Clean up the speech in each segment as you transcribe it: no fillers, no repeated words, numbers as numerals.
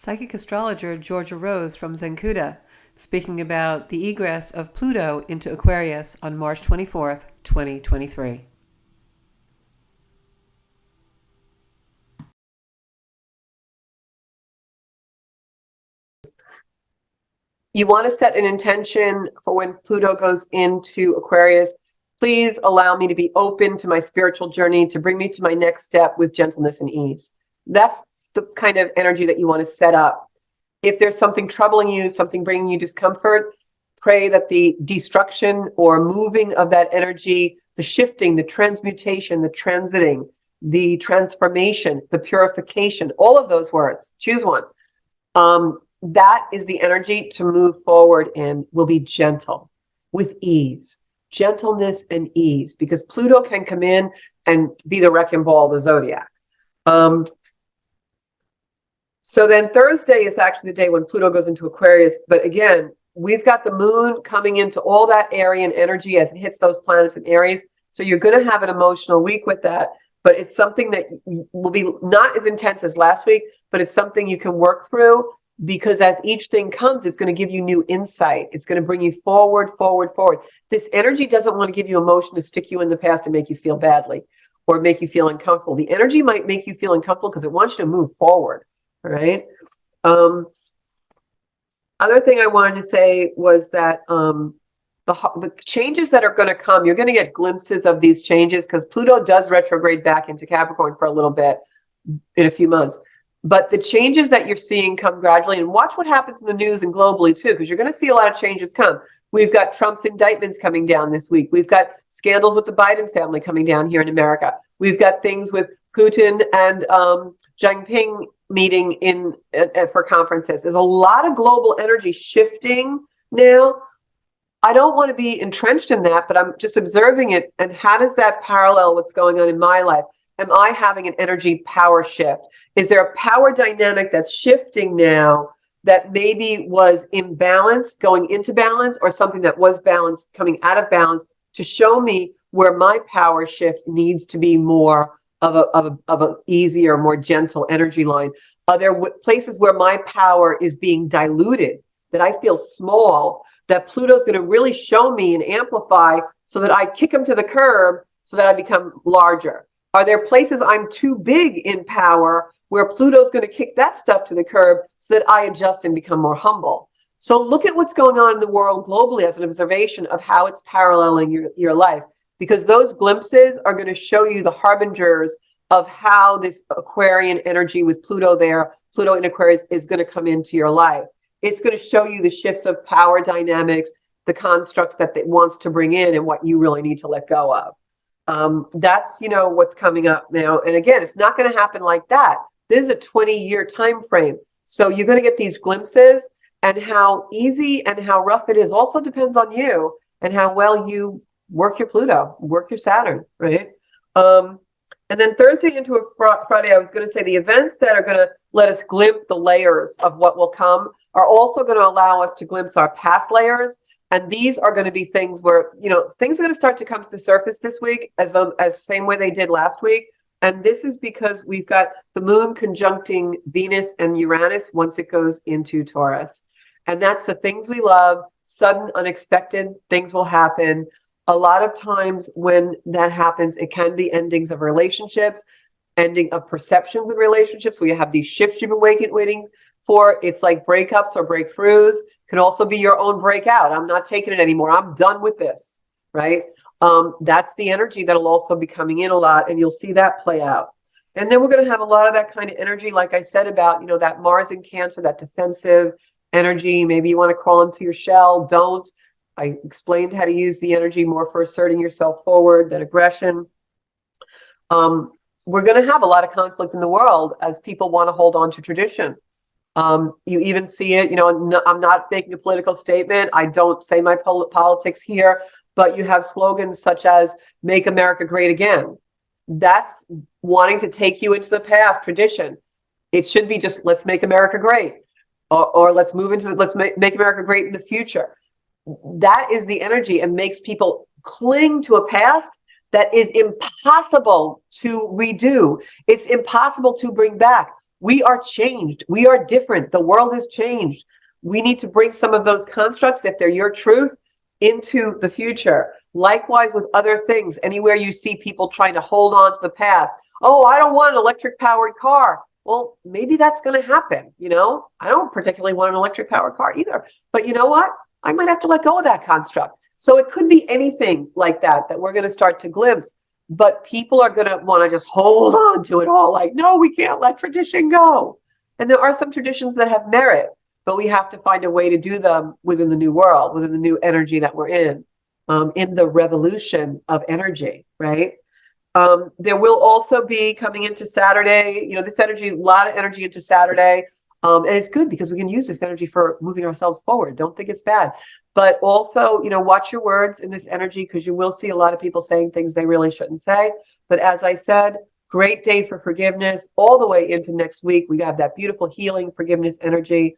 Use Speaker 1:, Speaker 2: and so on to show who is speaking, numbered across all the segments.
Speaker 1: Psychic astrologer Georgia Rose from Zencuda, speaking about the egress of Pluto into Aquarius on March 24th, 2023.
Speaker 2: You want to set an intention for when Pluto goes into Aquarius. Please allow me to be open to my spiritual journey, to bring me to my next step with gentleness and ease. That's the kind of energy that you want to set up. If there's something troubling you, something bringing you discomfort, pray that the destruction or moving of that energy, the shifting, the transmutation, the transiting, the transformation, the purification, all of those words, choose one. That is the energy to move forward and will be gentle with ease, gentleness and ease, because Pluto can come in and be the wrecking ball of the zodiac. So then Thursday is actually the day when Pluto goes into Aquarius. But again, we've got the moon coming into all that Aryan energy as it hits those planets in Aries. So you're going to have an emotional week with that. But it's something that will be not as intense as last week, but it's something you can work through, because as each thing comes, it's going to give you new insight. It's going to bring you forward, forward, forward. This energy doesn't want to give you emotion to stick you in the past and make you feel badly or make you feel uncomfortable. The energy might make you feel uncomfortable because it wants you to move forward. All right. Other thing I wanted to say was that the changes that are going to come, you're going to get glimpses of these changes because Pluto does retrograde back into Capricorn for a little bit in a few months. But the changes that you're seeing come gradually, and watch what happens in the news and globally too, because you're going to see a lot of changes come. We've got Trump's indictments coming down this week. We've got scandals with the Biden family coming down here in America. We've got things with Putin and Jinping meeting for conferences. There's a lot of global energy shifting now. I don't want to be entrenched in that, but I'm just observing it. And how does that parallel what's going on in my life? Am I having an energy power shift? Is there a power dynamic that's shifting now that maybe was imbalanced going into balance, or something that was balanced coming out of balance, to show me where my power shift needs to be more of a easier, more gentle energy line? Are there places where my power is being diluted, that I feel small, that Pluto's going to really show me and amplify so that I kick him to the curb so that I become larger? Are there places I'm too big in power where Pluto's going to kick that stuff to the curb so that I adjust and become more humble? So look at what's going on in the world globally as an observation of how it's paralleling your life, because those glimpses are going to show you the harbingers of how this Aquarian energy with Pluto there, Pluto in Aquarius, is going to come into your life. It's going to show you the shifts of power dynamics, the constructs that it wants to bring in, and what you really need to let go of. That's, what's coming up now. And again, it's not going to happen like that. This is a 20-year time frame. So you're going to get these glimpses, and how easy and how rough it is also depends on you and how well you work your Pluto, work your Saturn, right? And then Thursday into a Friday, I was going to say the events that are going to let us glimpse the layers of what will come are also going to allow us to glimpse our past layers. And these are going to be things where, things are going to start to come to the surface this week as same way they did last week. And this is because we've got the moon conjuncting Venus and Uranus once it goes into Taurus. And that's the things we love. Sudden, unexpected things will happen. A lot of times when that happens, it can be endings of relationships, ending of perceptions of relationships, where you have these shifts you've been waiting for. It's like breakups or breakthroughs. Can also be your own breakout. I'm not taking it anymore. I'm done with this, right? That's the energy that'll also be coming in a lot, and you'll see that play out. And then we're going to have a lot of that kind of energy, like I said, about, that Mars in Cancer, that defensive energy. Maybe you want to crawl into your shell. Don't. I explained how to use the energy more for asserting yourself forward, that aggression. We're going to have a lot of conflict in the world as people want to hold on to tradition. You even see it, I'm not making a political statement. I don't say my politics here, but you have slogans such as "Make America Great Again." That's wanting to take you into the past tradition. It should be just "Let's make America great," or let's move into let's make America great in the future. That is the energy, and makes people cling to a past that is impossible to redo. It's impossible to bring back. We are changed. We are different. The world has changed. We need to bring some of those constructs, if they're your truth, into the future. Likewise with other things, anywhere you see people trying to hold on to the past. Oh, I don't want an electric powered car. Well, maybe that's going to happen. I don't particularly want an electric powered car either. But you know what? I might have to let go of that construct. So it could be anything like that we're going to start to glimpse. But people are going to want to just hold on to it all. Like, no, we can't let tradition go. And there are some traditions that have merit, but we have to find a way to do them within the new world, within the new energy that we're in the revolution of energy, right? There will also be coming into Saturday, this energy, a lot of energy into Saturday. And it's good because we can use this energy for moving ourselves forward. Don't think it's bad. But also, watch your words in this energy, because you will see a lot of people saying things they really shouldn't say. But as I said, great day for forgiveness all the way into next week. We have that beautiful healing forgiveness energy.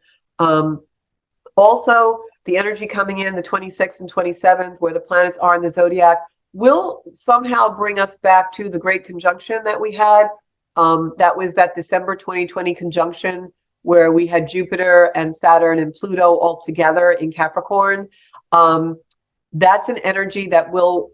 Speaker 2: Also, the energy coming in the 26th and 27th, where the planets are in the zodiac, will somehow bring us back to the great conjunction that we had. That was that December 2020 conjunction where we had Jupiter and Saturn and Pluto all together in Capricorn. That's an energy that will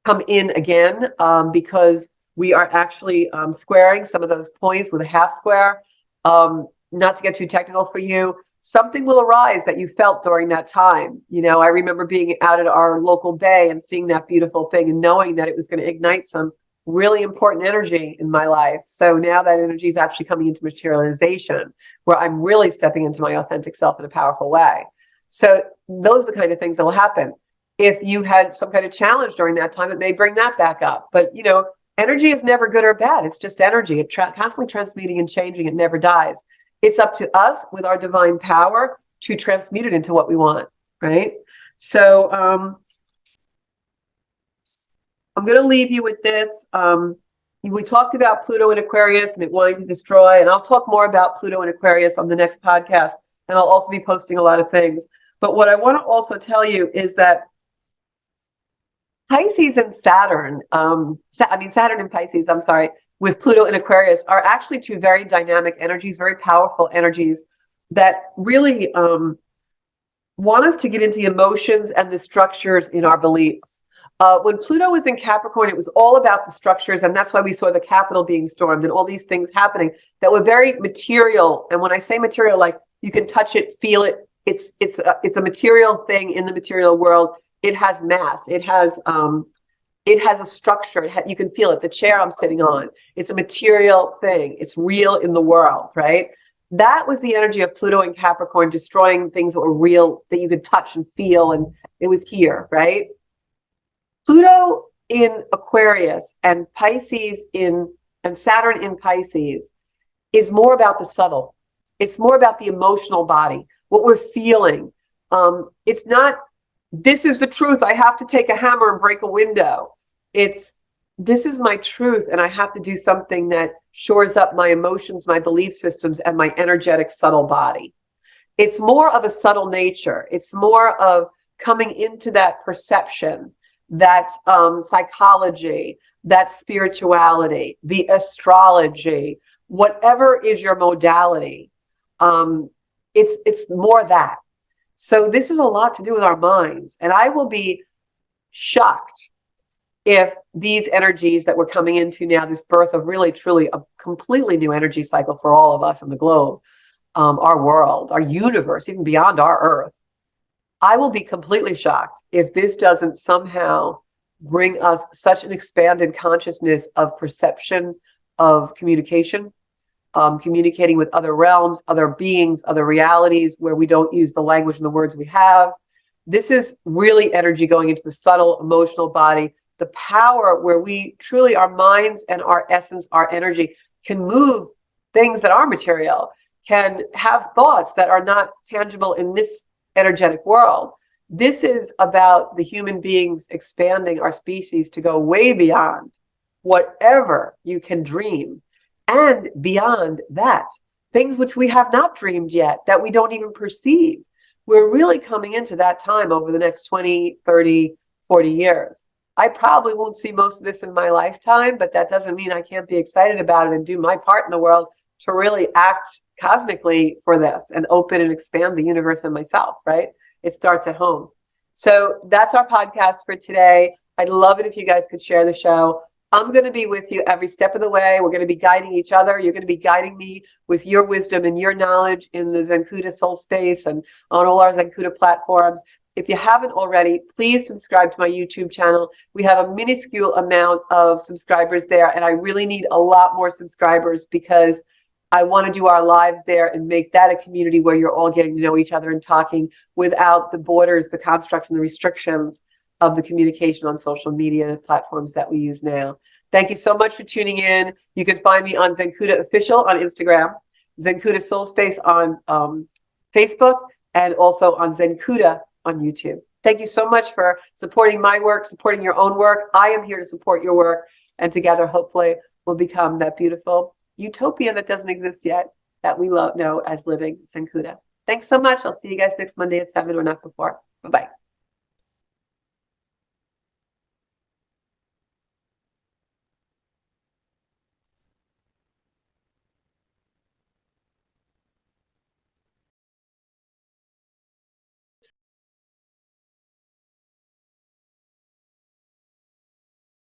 Speaker 2: come in again because we are actually squaring some of those points with a half square. Not to get too technical for you, something will arise that you felt during that time. I remember being out at our local bay and seeing that beautiful thing and knowing that it was going to ignite some really important energy in my life. So now that energy is actually coming into materialization, where I'm really stepping into my authentic self in a powerful way. So those are the kind of things that will happen. If you had some kind of challenge during that time, it may bring that back up. But, energy is never good or bad. It's just energy. It's constantly transmuting and changing. It never dies. It's up to us with our divine power to transmute it into what we want, right? So I'm going to leave you with this. We talked about Pluto in Aquarius and it wanting to destroy, and I'll talk more about Pluto in Aquarius on the next podcast, and I'll also be posting a lot of things. But what I want to also tell you is that Pisces and Saturn, Saturn and Pisces, I'm sorry, with Pluto in Aquarius are actually two very dynamic energies, very powerful energies that really want us to get into the emotions and the structures in our beliefs. When Pluto was in Capricorn, it was all about the structures, and that's why we saw the Capitol being stormed and all these things happening that were very material. And when I say material, like you can touch it, feel it. It's a material thing in the material world. It has mass. It has a structure. You can feel it. The chair I'm sitting on, it's a material thing. It's real in the world, right? That was the energy of Pluto in Capricorn, destroying things that were real, that you could touch and feel, and it was here, right? Pluto in Aquarius and Saturn in Pisces is more about the subtle. It's more about the emotional body, what we're feeling. It's not, this is the truth, I have to take a hammer and break a window. It's, this is my truth, and I have to do something that shores up my emotions, my belief systems, and my energetic, subtle body. It's more of a subtle nature. It's more of coming into that perception, that psychology, that spirituality, the astrology, whatever is your modality. It's more that. So this is a lot to do with our minds. And I will be shocked if these energies that we're coming into now, this birth of really, truly a completely new energy cycle for all of us in the globe, our world, our universe, even beyond our Earth, I will be completely shocked if this doesn't somehow bring us such an expanded consciousness of perception, of communication, communicating with other realms, other beings, other realities, where we don't use the language and the words we have. This is really energy going into the subtle emotional body, the power where we truly, our minds and our essence, our energy can move things that are material, can have thoughts that are not tangible in this energetic world. This is about the human beings expanding our species to go way beyond whatever you can dream, and beyond that, things which we have not dreamed yet, that we don't even perceive. We're really coming into that time over the next 20, 30, 40 years. I probably won't see most of this in my lifetime, but that doesn't mean I can't be excited about it and do my part in the world to really act cosmically for this and open and expand the universe and myself, right? It starts at home. So that's our podcast for today. I'd love it if you guys could share the show. I'm going to be with you every step of the way. We're going to be guiding each other. You're going to be guiding me with your wisdom and your knowledge in the Zencuda Soul Space and on all our Zencuda platforms. If you haven't already, please subscribe to my YouTube channel. We have a minuscule amount of subscribers there, and I really need a lot more subscribers because I want to do our lives there and make that a community where you're all getting to know each other and talking without the borders, the constructs, and the restrictions of the communication on social media platforms that we use now. Thank you so much for tuning in. You can find me on Zencuda Official on Instagram, Zencuda Soul Space on Facebook, and also on Zencuda on YouTube. Thank you so much for supporting my work, supporting your own work. I am here to support your work, and together, hopefully, we'll become that beautiful utopia that doesn't exist yet that we know as living Zencuda. Thanks so much. I'll see you guys next Monday at 7 or not before. Bye-bye.